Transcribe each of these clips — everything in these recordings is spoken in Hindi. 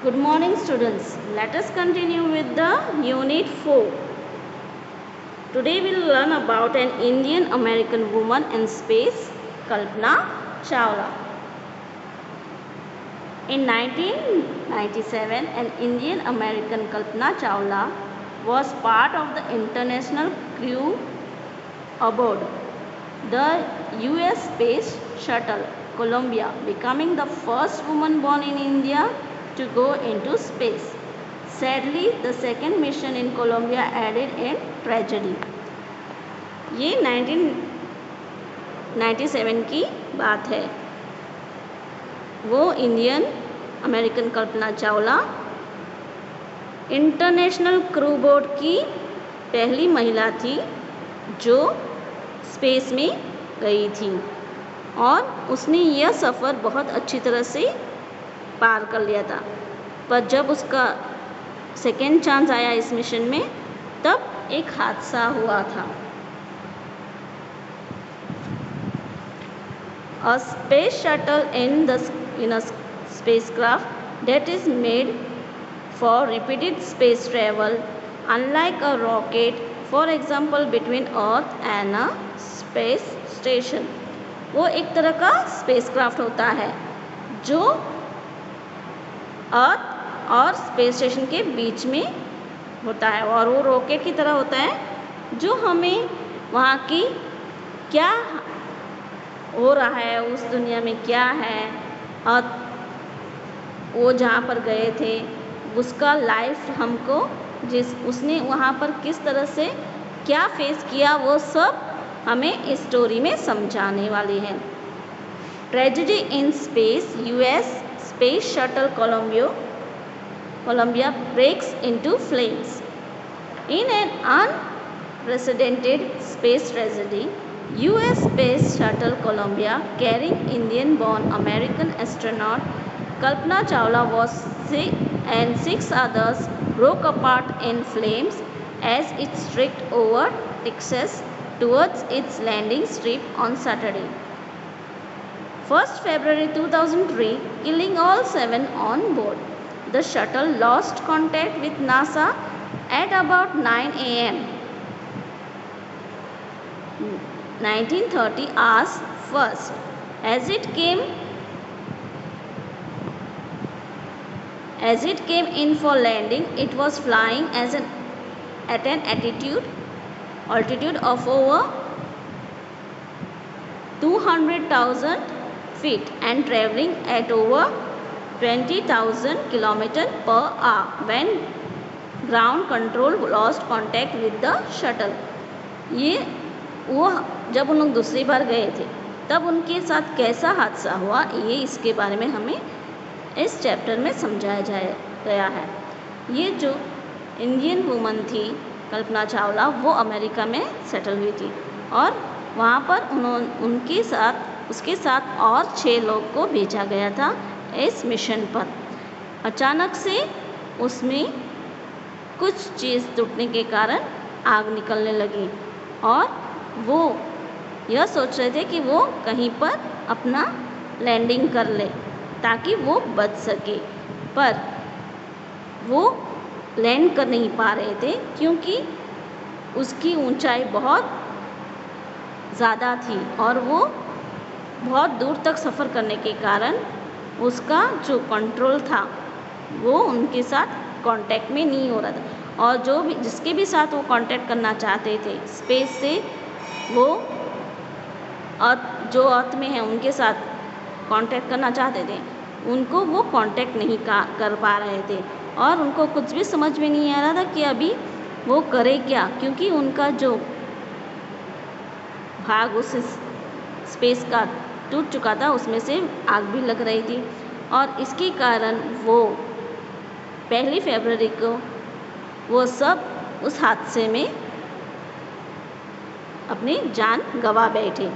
Good morning, students. Let us continue with the Unit 4. Today we will learn about an Indian American woman in space, Kalpana Chawla. In 1997, an Indian American Kalpana Chawla was part of the international crew aboard the US Space Shuttle Columbia, becoming the first woman born in India to go into space. Sadly, the second mission in Colombia ended in tragedy. ये 1997 की बात है। वो Indian American Kalpana Chawla international crew board की पहली महिला थी जो स्पेस में गई थी और उसने यह सफ़र बहुत अच्छी तरह से पार कर लिया था। पर जब उसका सेकेंड चांस आया इस मिशन में, तब एक हादसा हुआ था। A space shuttle in a spacecraft that is made for repeated space travel, unlike a rocket, for example, between Earth and a space station. वो एक तरह का स्पेसक्राफ्ट होता है जो अर्थ और स्पेस स्टेशन के बीच में होता है, और वो रॉकेट की तरह होता है जो हमें वहाँ की क्या हो रहा है, उस दुनिया में क्या है, और वो जहाँ पर गए थे उसका लाइफ हमको उसने वहाँ पर किस तरह से क्या फेस किया, वो सब हमें इस स्टोरी में समझाने वाली है। Tragedy in space, US space shuttle Columbia breaks into flames. In an unprecedented space tragedy, US Space Shuttle Columbia, carrying Indian-born American astronaut Kalpana Chawla and 6 others, broke apart in flames as it streaked over Texas towards its landing strip on Saturday, 1st February 2003, killing all 7 on board. The shuttle lost contact with NASA at about 9 a.m. 1930 hours first. As it came in for landing, it was flying at an altitude of over 200,000 feet and traveling at over 20,000 km/h when ground control lost contact with the shuttle. वो जब उन लोग दूसरी बार गए थे तब उनके साथ कैसा हादसा हुआ, ये इसके बारे में हमें इस चैप्टर में समझाया गया है। ये जो इंडियन वुमन थी कल्पना चावला, वो अमेरिका में सेटल हुई थी और वहाँ पर उसके साथ और 6 लोग को भेजा गया था इस मिशन पर। अचानक से उसमें कुछ चीज़ टूटने के कारण आग निकलने लगी और वो यह सोच रहे थे कि वो कहीं पर अपना लैंडिंग कर ले ताकि वो बच सके, पर वो लैंड कर नहीं पा रहे थे क्योंकि उसकी ऊंचाई बहुत ज़्यादा थी और वो बहुत दूर तक सफ़र करने के कारण उसका जो कंट्रोल था वो उनके साथ कांटेक्ट में नहीं हो रहा था, और जिसके भी साथ वो कांटेक्ट करना चाहते थे स्पेस से, वो जो अर्थ में है उनके साथ कांटेक्ट करना चाहते थे, उनको वो कांटेक्ट नहीं कर पा रहे थे और उनको कुछ भी समझ में नहीं आ रहा था कि अभी वो करे क्या, क्योंकि उनका जो भाग उस स्पेस का टूट चुका था, उसमें से आग भी लग रही थी और इसके कारण वो 1 फरवरी को वो सब उस हादसे में अपनी जान गंवा बैठे।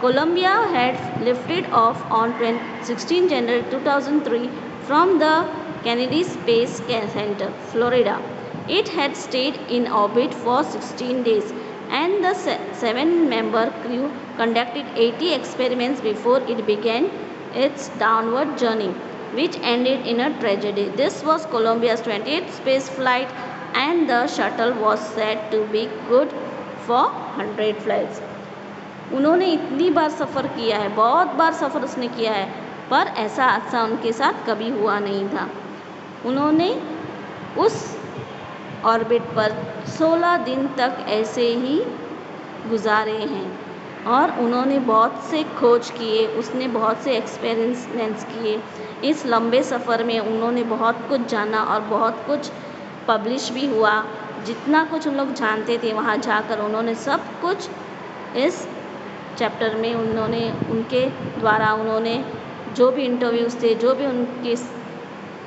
Columbia had lifted off on 16 January 2003 from the Kennedy Space Center, Florida. It had stayed in orbit for 16 days and the 7-member crew conducted 80 experiments before it began its downward journey. which ended in a tragedy. This was Columbia's 28th space flight and the shuttle was said to be good for 100 flights. उन्होंने इतनी बार सफ़र किया है, बहुत बार सफ़र उसने किया है, पर ऐसा हादसा उनके साथ कभी हुआ नहीं था। उन्होंने उस ऑर्बिट पर 16 दिन तक ऐसे ही गुजारे हैं और उन्होंने बहुत से खोज किए, उसने बहुत से एक्सपेरिमेंट्स किए। इस लंबे सफ़र में उन्होंने बहुत कुछ जाना और बहुत कुछ पब्लिश भी हुआ। जितना कुछ उन लोग जानते थे वहाँ जाकर उन्होंने सब कुछ इस चैप्टर में उनके द्वारा उन्होंने जो भी इंटरव्यूज़ थे, जो भी उनके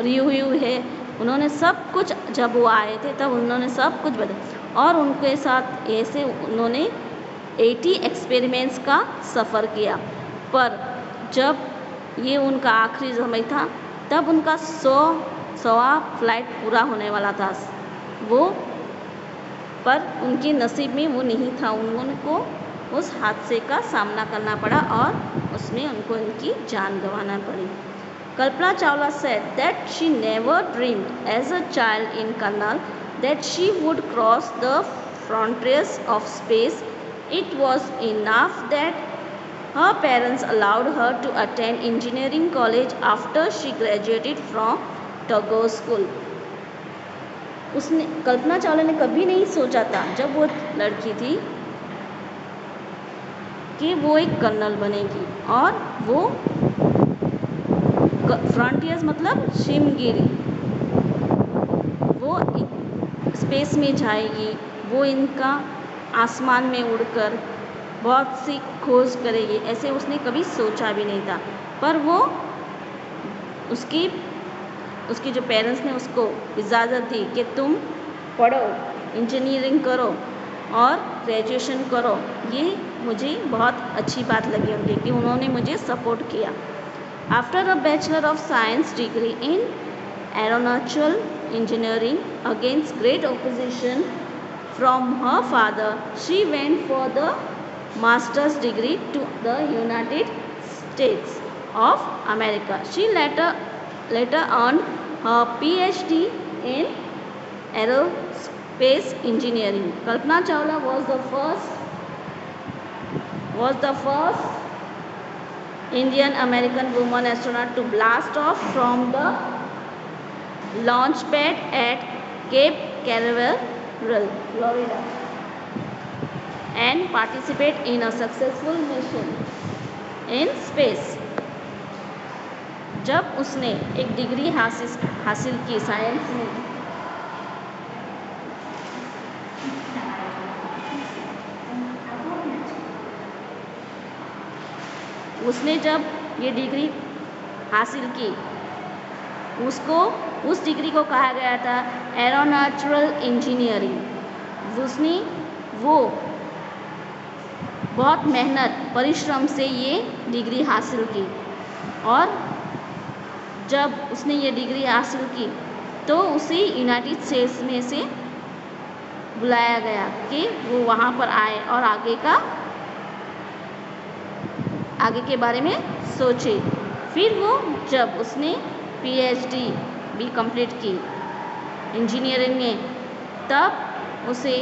रिव्यू है, उन्होंने सब कुछ, जब वो आए थे तब उन्होंने सब कुछ बताया और उनके साथ ऐसे उन्होंने 80 एक्सपेरिमेंट्स का सफ़र किया। पर जब ये उनका आखिरी समय था तब उनका 100वां फ्लाइट पूरा होने वाला था वो, पर उनके नसीब में वो नहीं था। उनको उस हादसे का सामना करना पड़ा और उसमें उनको उनकी जान गंवाना पड़ी। Kalpana Chawla said that she never dreamed as a child in Karnal that she would cross the frontiers of space. It was enough that her parents allowed her to attend engineering college after she graduated from Tagore School. उसने, कल्पना चावला ने कभी नहीं सोचा था जब वो लड़की थी कि वो एक कर्नल बनेगी और वो फ्रंटियर्स मतलब शिमगिरी, वो स्पेस में जाएगी, वो इनका आसमान में उड़कर बहुत सी खोज करेगी, ऐसे उसने कभी सोचा भी नहीं था। पर वो उसके जो पेरेंट्स ने उसको इजाज़त दी कि तुम पढ़ो, इंजीनियरिंग करो और ग्रेजुएशन करो, ये मुझे बहुत अच्छी बात लगी उनकी कि उन्होंने मुझे सपोर्ट किया। After a Bachelor of Science degree in Aeronautical Engineering against great opposition from her father, she went for the master's degree to the United States of America. She later earned her PhD in aerospace engineering. Kalpana Chawla was the first Indian American woman astronaut to blast off from the launch pad at Cape Canaveral, Florida, and participate in a successful mission in space. जब उसने एक डिग्री हासिल की साइंस में, उसने जब ये डिग्री हासिल की, उसको उस डिग्री को कहा गया था एरोनॉटिकल इंजीनियरिंग। वो बहुत मेहनत परिश्रम से ये डिग्री हासिल की और जब उसने ये डिग्री हासिल की तो उसे यूनाइटेड स्टेट्स में से बुलाया गया कि वो वहाँ पर आए और आगे के बारे में सोचे। फिर वो जब उसने पीएचडी भी कंप्लीट की इंजीनियरिंग में, तब उसे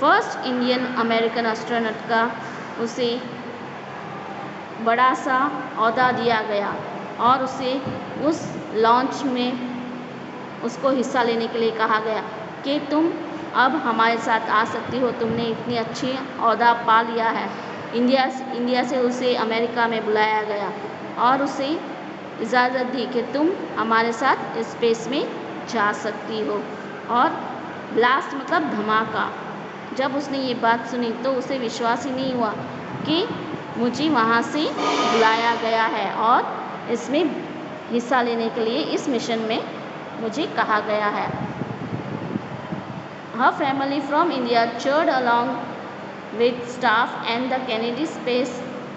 फर्स्ट इंडियन अमेरिकन एस्ट्रोनॉट का उसे बड़ा सा ओहदा दिया गया और उसे उस लॉन्च में उसको हिस्सा लेने के लिए कहा गया कि तुम अब हमारे साथ आ सकती हो, तुमने इतनी अच्छी ओहदा पा लिया है। इंडिया से उसे अमेरिका में बुलाया गया और उसे इजाज़त दी कि तुम हमारे साथ स्पेस में जा सकती हो। और ब्लास्ट मतलब धमाका। जब उसने ये बात सुनी तो उसे विश्वास ही नहीं हुआ कि मुझे वहाँ से बुलाया गया है और इसमें हिस्सा लेने के लिए इस मिशन में मुझे कहा गया है। Her family from India cheered along with staff and the Kennedy Space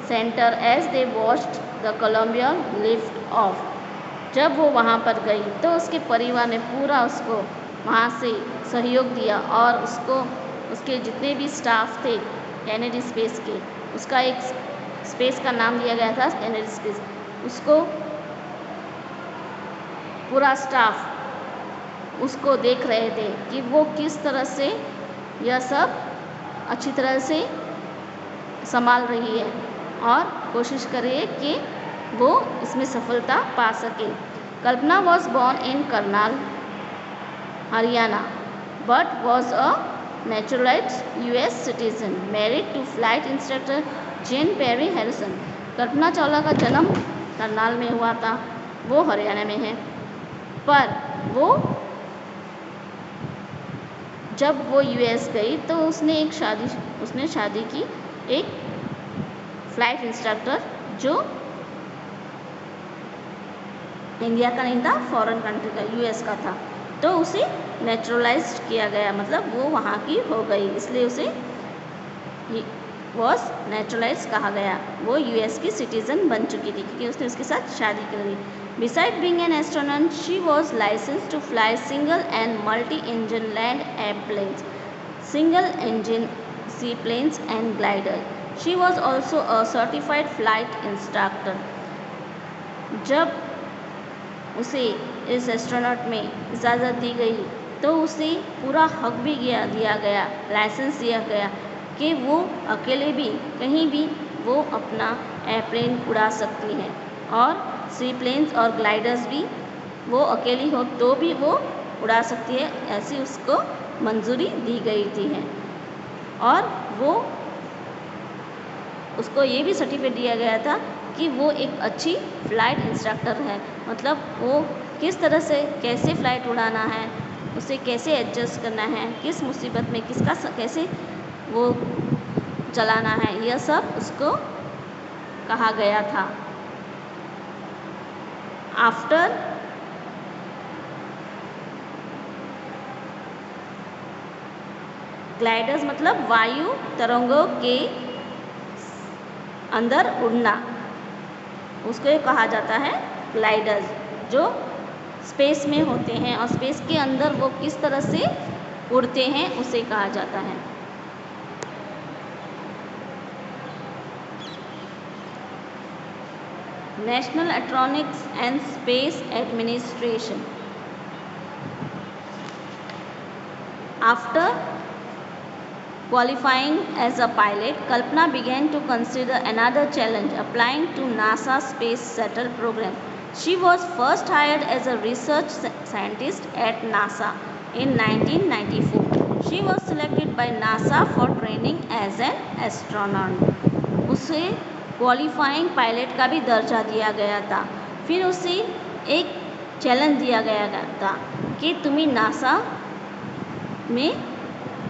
Center as they watched the Columbia lift off. जब वो वहाँ पर गई तो उसके परिवार ने पूरा उसको वहाँ से सहयोग दिया और उसके जितने भी स्टाफ थे कैनेडी स्पेस के, उसका एक स्पेस का नाम दिया गया था कैनेडी स्पेस, उसको पूरा स्टाफ उसको देख रहे थे कि वो किस तरह से यह सब अच्छी तरह से संभाल रही है और कोशिश कर रही है कि वो इसमें सफलता पा सके। Kalpana was born in Karnal, Haryana, but was a naturalized US citizen, married to flight instructor Jane Perry Harrison। Kalpana Chawla का जन्म करनाल में हुआ था, वो हरियाणा में है, पर वो जब वो US गई तो उसने शादी की एक फ्लाइट इंस्ट्रक्टर जो इंडिया का नहीं था, फॉरेन कंट्री का, US का था। तो उसे नेचुरलाइज किया गया, मतलब वो वहाँ की हो गई, इसलिए उसे वॉज नेचुरलाइज कहा गया। वो US की सिटीजन बन चुकी थी क्योंकि उसने उसके साथ शादी कर ली। Besides being an astronaut, she was licensed to fly single and multi-engine land airplanes, single-engine seaplanes and gliders. She was also a certified flight instructor. जब उसे इस एस्ट्रोनॉट में इजाज़त दी गई तो उसे पूरा हक भी दिया गया, लाइसेंस दिया गया कि वो अकेले भी कहीं भी वो अपना एयरप्लेन उड़ा सकती हैं और सी प्लेन्स और ग्लाइडर्स भी वो अकेली हो तो भी वो उड़ा सकती है, ऐसी उसको मंजूरी दी गई थी है। और वो उसको ये भी सर्टिफिकेट दिया गया था कि वो एक अच्छी फ़्लाइट इंस्ट्रक्टर है, मतलब वो किस तरह से कैसे फ़्लाइट उड़ाना है, उसे कैसे एडजस्ट करना है, किस मुसीबत में किसका कैसे वो चलाना है, यह सब उसको कहा गया था। आफ्टर ग्लाइडर्स मतलब वायु तरंगों के अंदर उड़ना, उसको कहा जाता है ग्लाइडर्स, जो स्पेस में होते हैं और स्पेस के अंदर वो किस तरह से उड़ते हैं उसे कहा जाता है। National aeronautics and space administration. After qualifying as a pilot, Kalpana began to consider another challenge, applying to NASA Space Shuttle program. She was first hired as a research scientist at NASA in 1994. She was selected by NASA for training as an astronaut. उसे क्वालिफाइंग पायलट का भी दर्जा दिया गया था। फिर उसे एक चैलेंज दिया गया था कि तुम्हें नासा में,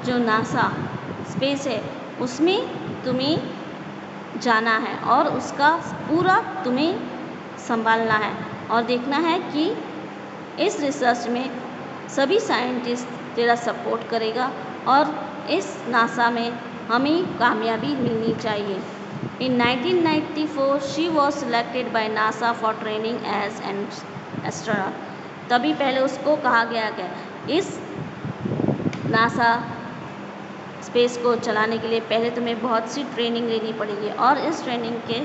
जो नासा स्पेस है उसमें तुम्हें जाना है और उसका पूरा तुम्हें संभालना है और देखना है कि इस रिसर्च में सभी साइंटिस्ट तेरा सपोर्ट करेगा और इस नासा में हमें कामयाबी मिलनी चाहिए। In 1994 she was selected by NASA for training as an astronaut. तभी पहले उसको कहा गया कि इस नासा स्पेस को चलाने के लिए पहले तुम्हें बहुत सी ट्रेनिंग लेनी पड़ेगी और इस ट्रेनिंग के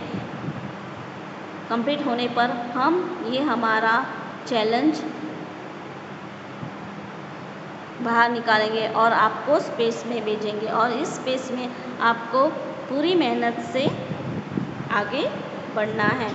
कंप्लीट होने पर हम ये हमारा चैलेंज बाहर निकालेंगे और आपको स्पेस में भेजेंगे और इस स्पेस में आपको पूरी मेहनत से आगे बढ़ना है।